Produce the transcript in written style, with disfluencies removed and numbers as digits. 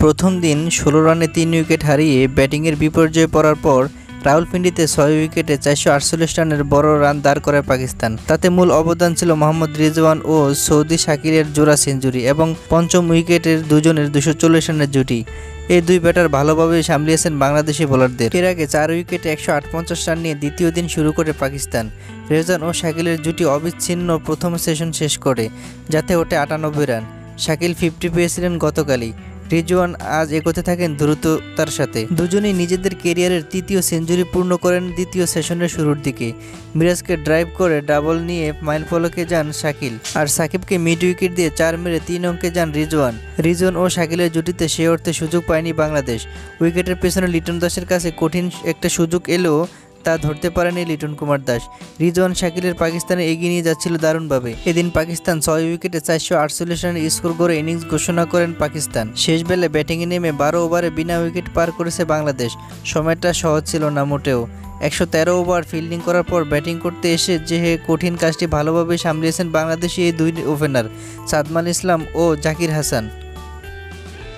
প্রথম দিন ১৬ রানে ৩ উইকেট হারিয়ে ব্যাটিংয়ের বিপর্যয়ে পড়ার পর রাওয়ালপিন্ডিতে ৬ উইকেটে ৪৪৮ রানের বড় রান দাঁড় করায় পাকিস্তান। তাতে মূল অবদান ছিল মোহাম্মদ রিজওয়ান ও সৌদি শাকিলের জোড়া সেঞ্চুরি এবং পঞ্চম উইকেটের দুজনের ২৪০ রানের জুটি। এই দুই ব্যাটার ভালোভাবেই সামলিয়েছেন বাংলাদেশি বোলারদের। এর আগে ৪ উইকেটে ১৫৮ রান নিয়ে দ্বিতীয় দিন শুরু করে পাকিস্তান। রিজওয়ান ও শাকিলের জুটি অবিচ্ছিন্ন প্রথম সেশন শেষ করে, যাতে ওঠে ৯৮ রান। শাকিল 50 পেয়েছিলেন গতকালই। রিজওয়ান আজ এগোতে থাকেন দ্রুততার সাথে। দুজনেই নিজেদের কেরিয়ারের তৃতীয় সেঞ্চুরি পূর্ণ করেন দ্বিতীয় সেশনের শুরুর দিকে। মিরাজকে ড্রাইভ করে ডাবল নিয়ে মাইলফলকে যান শাকিল, আর সাকিবকে মিড উইকেট দিয়ে ৪ মেরে ৩ অঙ্কে যান রিজওয়ান ও শাকিলের জুটিতে সে অর্থে সুযোগ পায়নি বাংলাদেশ। উইকেটের পেছনে লিটন দাসের কাছে কঠিন একটা সুযোগ এলেও তা ধরতে পারেনি লিটন কুমার দাস। রিজওয়ান শাকিলের পাকিস্তানে এগিয়ে নিয়ে যাচ্ছিল দারুণভাবে। এদিন পাকিস্তান ৬ উইকেটে ৪৪৮ রানের স্কোর করে ইনিংস ঘোষণা করেন পাকিস্তান। শেষ বেলে ব্যাটিংয়ে নেমে ১২ ওভারে বিনা উইকেট পার করেছে বাংলাদেশ। সময়টা সহজ ছিল না মোটেও। ১১৩ ওভার ফিল্ডিং করার পর ব্যাটিং করতে এসে যে কঠিন কাজটি ভালোভাবে সামলিয়েছেন বাংলাদেশি এই দুই ওপেনার সাদমান ইসলাম ও জাকির হাসান।